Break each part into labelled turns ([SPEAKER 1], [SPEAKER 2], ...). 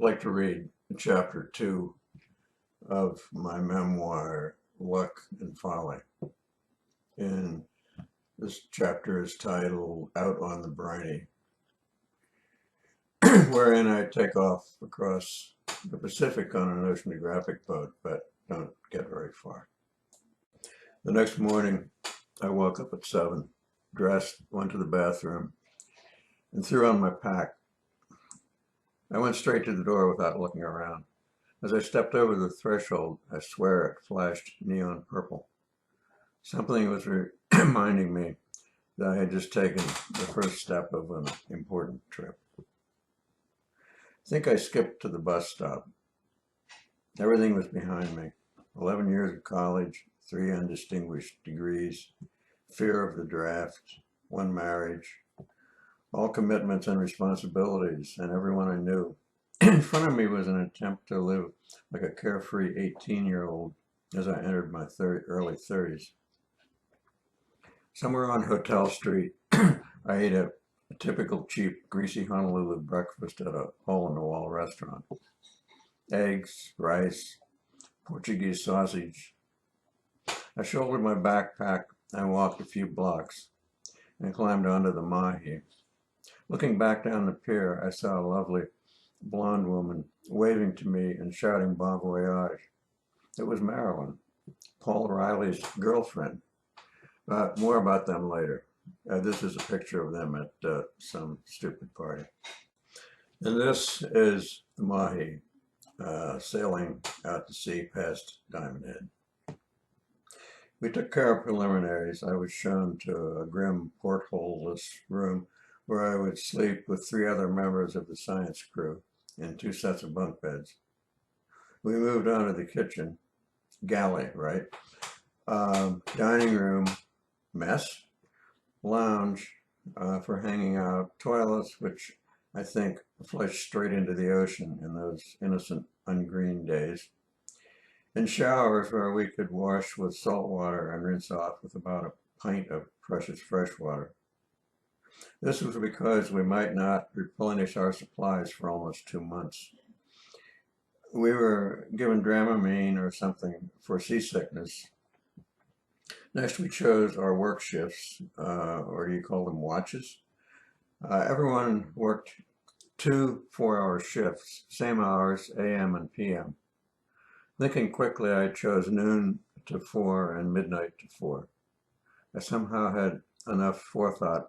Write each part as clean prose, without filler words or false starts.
[SPEAKER 1] like to read chapter 2 of my memoir, Luck and Folly. And this chapter is titled Out on the Briny, wherein I take off across the Pacific on an oceanographic boat, but don't get very far. The next morning, I woke up at 7, dressed, went to the bathroom, and threw on my pack. I went straight to the door without looking around. As I stepped over the threshold, I swear it flashed neon purple. Something was reminding me that I had just taken the first step of an important trip. I think I skipped to the bus stop. Everything was behind me. 11 years of college, 3 undistinguished degrees, fear of the draft, 1 marriage, all commitments and responsibilities, and everyone I knew. In front of me was an attempt to live like a carefree 18-year-old as I entered my early 30s. Somewhere on Hotel Street, I ate a typical cheap, greasy Honolulu breakfast at a hole-in-the-wall restaurant. Eggs, rice, Portuguese sausage. I shouldered my backpack and walked a few blocks and climbed onto the mahi. Looking back down the pier, I saw a lovely blonde woman waving to me and shouting bon voyage. It was Marilyn, Paul Riley's girlfriend. More about them later. This is a picture of them at some stupid party. And this is the mahi sailing out to sea past Diamond Head. We took care of preliminaries. I was shown to a grim porthole-less room where I would sleep with 3 other members of the science crew in 2 sets of bunk beds. We moved on to the kitchen, galley, right? Dining room, mess, lounge for hanging out, toilets, which I think flushed straight into the ocean in those innocent, ungreen days, and showers where we could wash with salt water and rinse off with about a pint of precious fresh water. This was because we might not replenish our supplies for almost 2 months. We were given Dramamine or something for seasickness. Next, we chose our work shifts, or do you call them watches? Everyone worked 2 4-hour shifts, same hours, AM and PM. Thinking quickly, I chose noon to 4 and midnight to 4. I somehow had enough forethought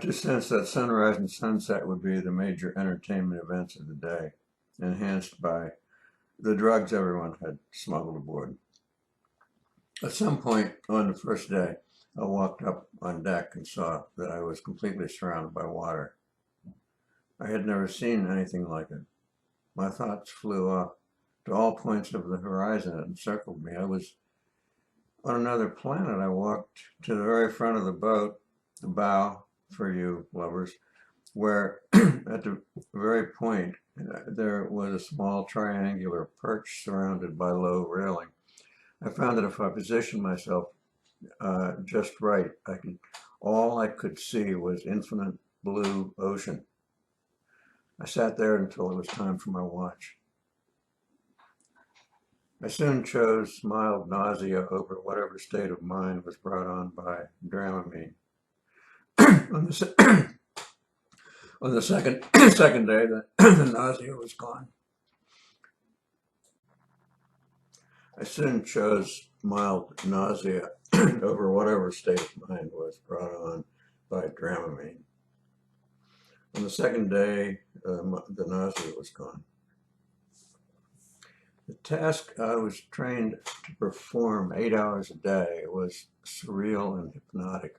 [SPEAKER 1] to sense that sunrise and sunset would be the major entertainment events of the day, enhanced by the drugs everyone had smuggled aboard. At some point on the first day, I walked up on deck and saw that I was completely surrounded by water. I had never seen anything like it. My thoughts flew up to all points of the horizon and encircled me. I was on another planet. I walked to the very front of the boat, the bow, for you lovers, where at the very point there was a small triangular perch surrounded by low railing. I found that if I positioned myself just right, all I could see was infinite blue ocean. I sat there until it was time for my watch. I soon chose mild nausea over whatever state of mind was brought on by Dramamine. On the second day, the nausea was gone. I soon chose mild nausea over whatever state of mind was brought on by Dramamine. On the second day, the nausea was gone. The task I was trained to perform 8 hours a day was surreal and hypnotic.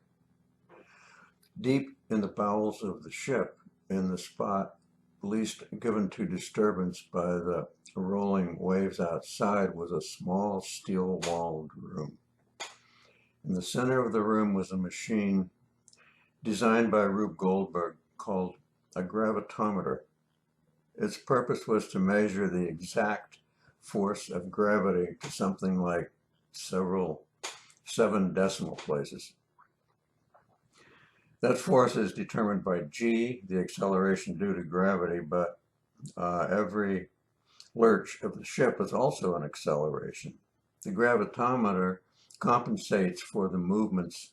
[SPEAKER 1] Deep in the bowels of the ship, in the spot least given to disturbance by the rolling waves outside, was a small steel-walled room. In the center of the room was a machine designed by Rube Goldberg called a gravitometer. Its purpose was to measure the exact force of gravity to something like 7 decimal places. That force is determined by g, the acceleration due to gravity, but Every lurch of the ship is also an acceleration. The gravitometer compensates for the movements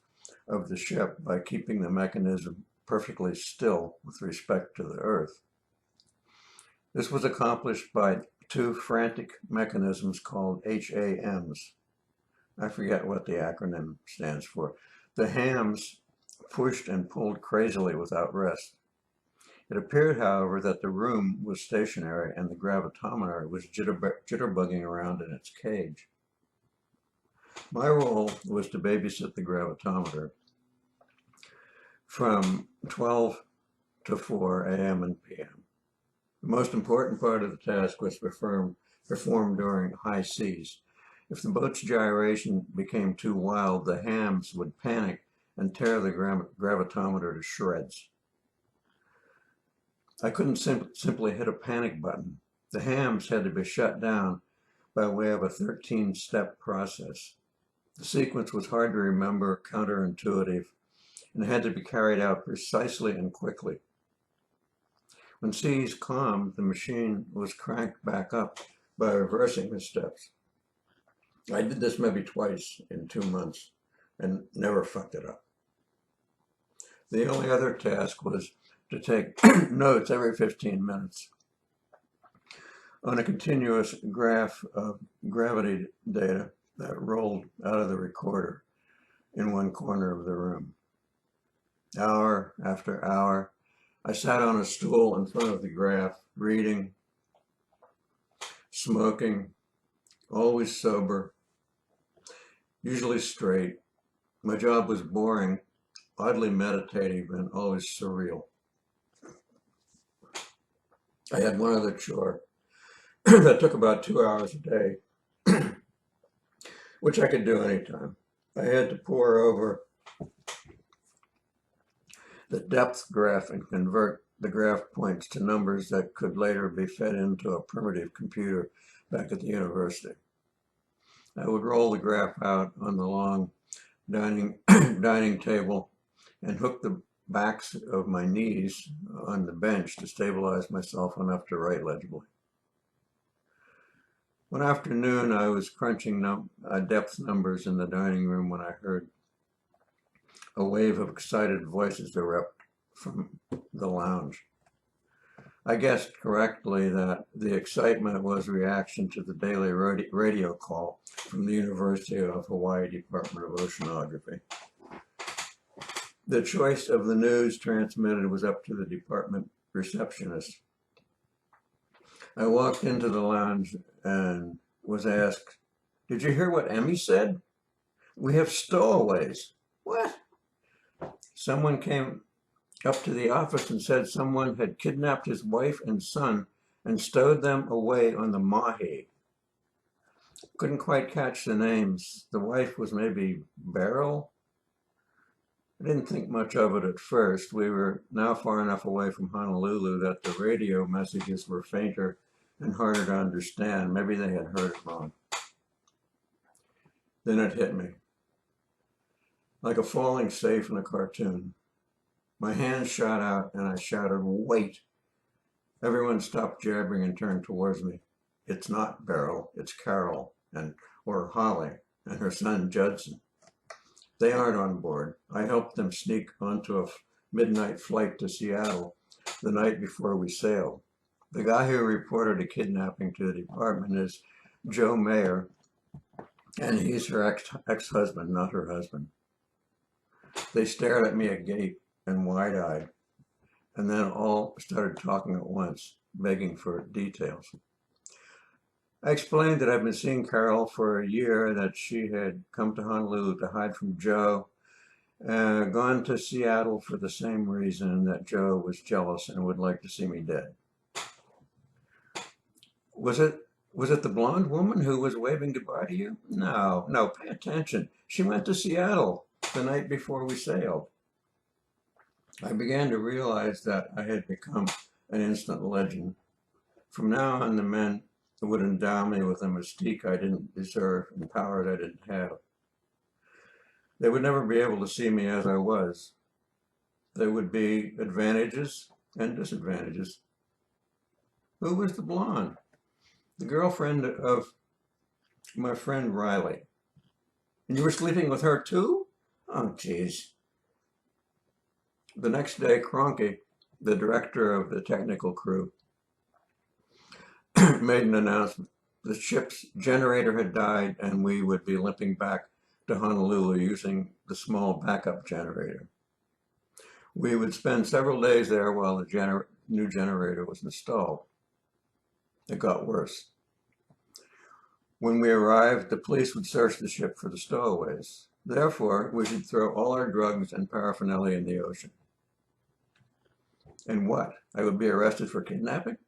[SPEAKER 1] of the ship by keeping the mechanism perfectly still with respect to the Earth. This was accomplished by two frantic mechanisms called HAMs. I forget what the acronym stands for. The hams pushed and pulled crazily without rest. It appeared, however, that the room was stationary and the gravitometer was jitterbugging around in its cage. My role was to babysit the gravitometer from 12 to 4 a.m. and p.m. The most important part of the task was performed during high seas. If the boat's gyration became too wild, the hams would panic and tear the gravitometer to shreds. I couldn't simply hit a panic button. The hams had to be shut down by way of a 13-step process. The sequence was hard to remember, counterintuitive, and had to be carried out precisely and quickly. When seas calmed, the machine was cranked back up by reversing the steps. I did this maybe twice in 2 months and never fucked it up. The only other task was to take notes every 15 minutes on a continuous graph of gravity data that rolled out of the recorder in one corner of the room. Hour after hour, I sat on a stool in front of the graph, reading, smoking, always sober, usually straight. My job was boring, oddly meditative, and always surreal. I had one other chore that took about 2 hours a day, which I could do anytime. I had to pore over the depth graph and convert the graph points to numbers that could later be fed into a primitive computer back at the university. I would roll the graph out on the long dining table and hook the backs of my knees on the bench to stabilize myself enough to write legibly. One afternoon, I was crunching depth numbers in the dining room when I heard a wave of excited voices erupt from the lounge. I guessed correctly that the excitement was a reaction to the daily radio call from the University of Hawaii Department of Oceanography. The choice of the news transmitted was up to the department receptionist. I walked into the lounge and was asked, "Did you hear what Emmy said? We have stowaways." What? Someone came up to the office and said someone had kidnapped his wife and son and stowed them away on the Mahi. Couldn't quite catch the names. The wife was maybe Beryl? I didn't think much of it at first. We were now far enough away from Honolulu that the radio messages were fainter and harder to understand. Maybe they had heard it wrong. Then it hit me, like a falling safe in a cartoon. My hands shot out and I shouted, "Wait!" Everyone stopped jabbering and turned towards me. It's not Beryl, it's Carol or Holly and her son Judson. They aren't on board. I helped them sneak onto a midnight flight to Seattle the night before we sailed. The guy who reported a kidnapping to the department is Joe Mayer, and he's her ex-husband, not her husband. They stared at me agape and wide-eyed, and then all started talking at once, begging for details. I explained that I'd been seeing Carol for a year, that she had come to Honolulu to hide from Joe, gone to Seattle for the same reason, that Joe was jealous and would like to see me dead. Was it the blonde woman who was waving goodbye to you? No, pay attention. She went to Seattle the night before we sailed. I began to realize that I had become an instant legend. From now on, the men would endow me with a mystique I didn't deserve and power I didn't have. They would never be able to see me as I was. There would be advantages and disadvantages. Who was the blonde? The girlfriend of my friend Riley. And you were sleeping with her too? Oh, geez. The next day, Cronky, the director of the technical crew, made an announcement. The ship's generator had died and we would be limping back to Honolulu using the small backup generator. We would spend several days there while the new generator was installed. It got worse. When we arrived, the police would search the ship for the stowaways. Therefore, we should throw all our drugs and paraphernalia in the ocean. And what? I would be arrested for kidnapping?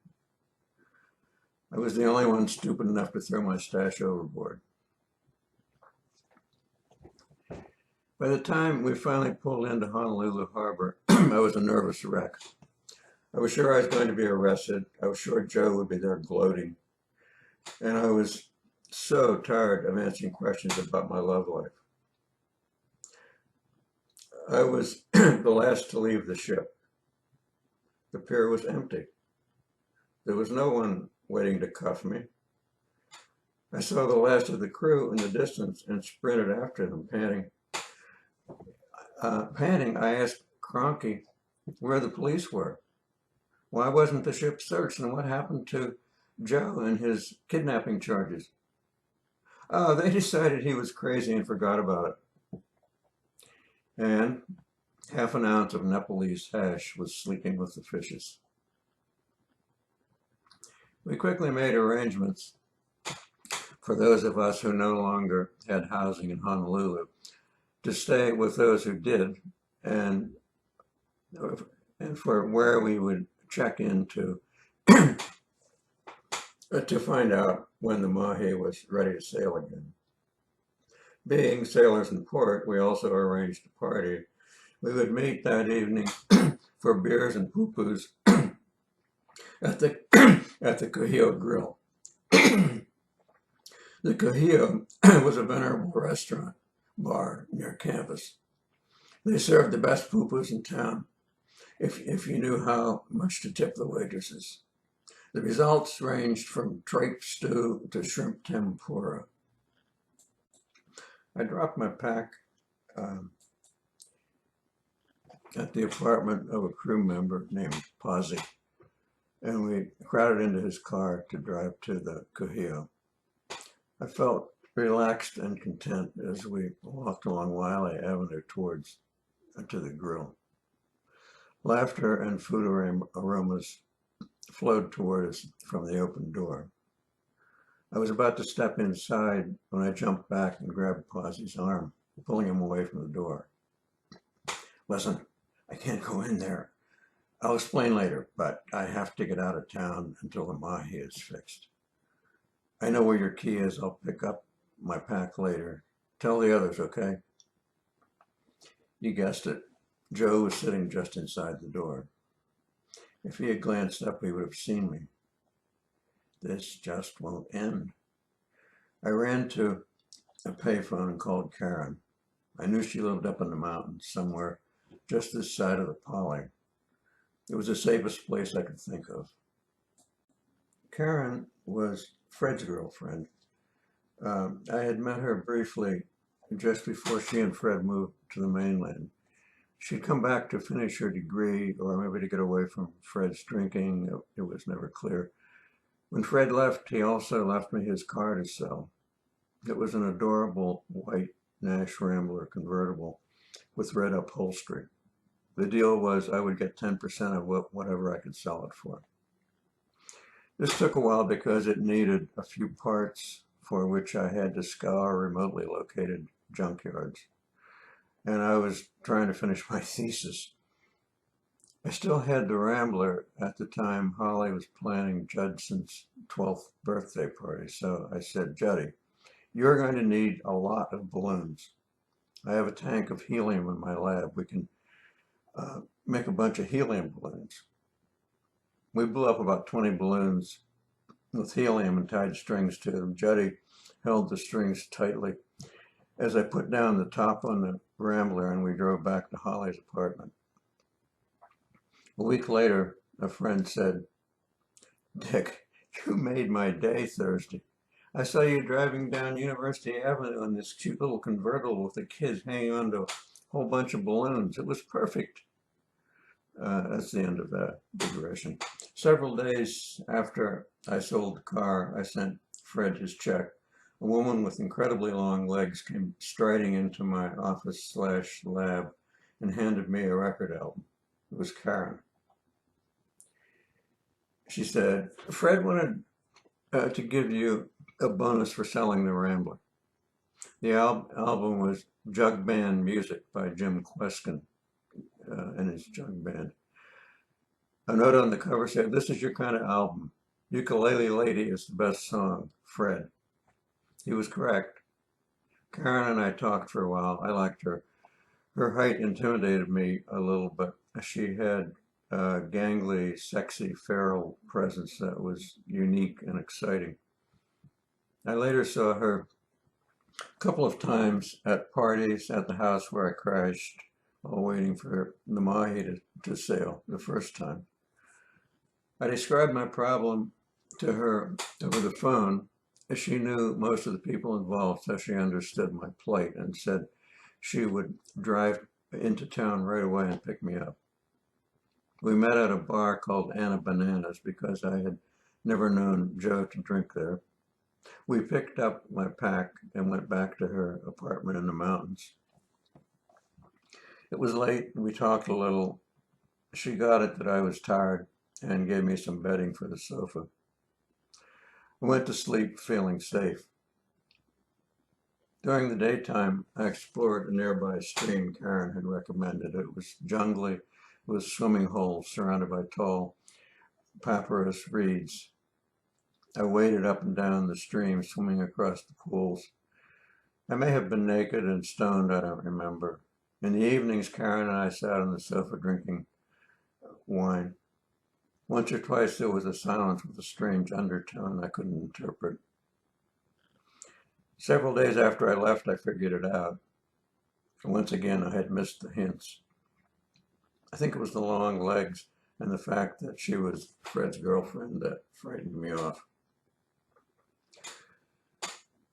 [SPEAKER 1] I was the only one stupid enough to throw my stash overboard. By the time we finally pulled into Honolulu Harbor, I was a nervous wreck. I was sure I was going to be arrested. I was sure Joe would be there gloating. And I was so tired of answering questions about my love life. I was the last to leave the ship. The pier was empty. There was no one waiting to cuff me. I saw the last of the crew in the distance and sprinted after them, panting. I asked Cronky where the police were. Why wasn't the ship searched, and what happened to Joe and his kidnapping charges? Oh, they decided he was crazy and forgot about it. And half an ounce of Nepalese hash was sleeping with the fishes. We quickly made arrangements for those of us who no longer had housing in Honolulu to stay with those who did, and for where we would check into to find out when the mahi was ready to sail again. Being sailors in port, we also arranged a party. We would meet that evening for beers and poo-poos at the Kuhio Grill. The Kuhio was a venerable restaurant bar near campus. They served the best poo-poos in town, if you knew how much to tip the waitresses. The results ranged from tripe stew to shrimp tempura. I dropped my pack at the apartment of a crew member named Pazzi, and we crowded into his car to drive to the Kuhio. I felt relaxed and content as we walked along Wiley Avenue to the grill. Laughter and food aromas flowed toward us from the open door. I was about to step inside when I jumped back and grabbed Pazzi's arm, pulling him away from the door. Listen, I can't go in there. I'll explain later, but I have to get out of town until the mahi is fixed. I know where your key is. I'll pick up my pack later. Tell the others, okay? You guessed it. Joe was sitting just inside the door. If he had glanced up, he would have seen me. This just won't end. I ran to a payphone and called Karen. I knew she lived up in the mountains somewhere just this side of the Poly. It was the safest place I could think of. Karen was Fred's girlfriend. I had met her briefly just before she and Fred moved to the mainland. She'd come back to finish her degree or maybe to get away from Fred's drinking. It was never clear. When Fred left, he also left me his car to sell. It was an adorable white Nash Rambler convertible with red upholstery. The deal was I would get 10% of whatever I could sell it for. This took a while because it needed a few parts for which I had to scour remotely located junkyards. And I was trying to finish my thesis. I still had the Rambler at the time Holly was planning Judson's 12th birthday party. So I said, Juddy, you're going to need a lot of balloons. I have a tank of helium in my lab. We can make a bunch of helium balloons. We blew up about 20 balloons with helium and tied strings to them. Juddy held the strings tightly as I put down the top on the Rambler and we drove back to Holly's apartment. A week later, a friend said, Dick, you made my day Thursday. I saw you driving down University Avenue in this cute little convertible with the kids hanging onto a whole bunch of balloons. It was perfect. That's the end of that digression. Several days after I sold the car, I sent Fred his check. A woman with incredibly long legs came striding into my office slash lab and handed me a record album. It was Karen. She said, Fred wanted to give you a bonus for selling The Rambler. The album was Jug Band Music by Jim Kweskin and his jug band. A note on the cover said, this is your kind of album. Ukulele Lady is the best song, Fred. He was correct. Karen and I talked for a while. I liked her. Her height intimidated me a little, but she had a gangly, sexy, feral presence that was unique and exciting. I later saw her a couple of times at parties at the house where I crashed while waiting for the mahi to sail the first time. I described my problem to her over the phone as she knew most of the people involved, so she understood my plight and said she would drive into town right away and pick me up. We met at a bar called Anna Bananas because I had never known Joe to drink there. We picked up my pack and went back to her apartment in the mountains. It was late and we talked a little. She got it that I was tired and gave me some bedding for the sofa. I went to sleep feeling safe. During the daytime, I explored a nearby stream Karen had recommended. It was jungly with swimming holes surrounded by tall papyrus reeds. I waded up and down the stream, swimming across the pools. I may have been naked and stoned, I don't remember. In the evenings, Karen and I sat on the sofa drinking wine. Once or twice there was a silence with a strange undertone I couldn't interpret. Several days after I left, I figured it out. Once again, I had missed the hints. I think it was the long legs and the fact that she was Fred's girlfriend that frightened me off.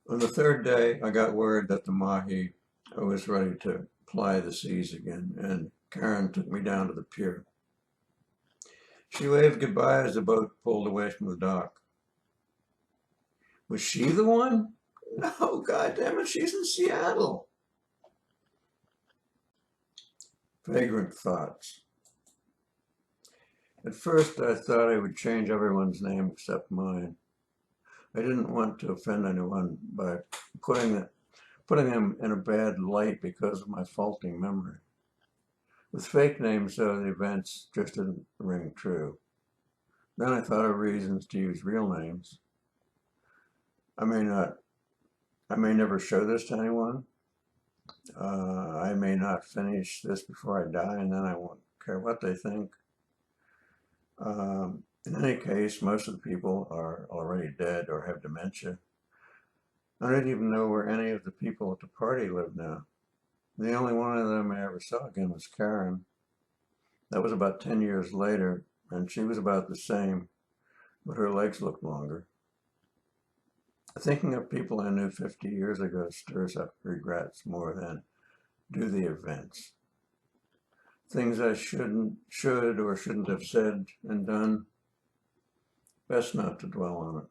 [SPEAKER 1] On the third day, I got word that the mahi was ready to ply the seas again, and Karen took me down to the pier. She waved goodbye as the boat pulled away from the dock. Was she the one? No, goddammit, she's in Seattle. Vagrant thoughts. At first, I thought I would change everyone's name except mine. I didn't want to offend anyone by putting them in a bad light because of my faulty memory. With fake names, though, the events just didn't ring true. Then I thought of reasons to use real names. I may never show this to anyone. I may not finish this before I die, and then I won't care what they think. In any case, most of the people are already dead or have dementia. I don't even know where any of the people at the party live now. The only one of them I ever saw again was Karen. That was about 10 years later, and she was about the same, but her legs looked longer. Thinking of people I knew 50 years ago stirs up regrets more than do the events. Things I should or shouldn't have said and done, best not to dwell on it.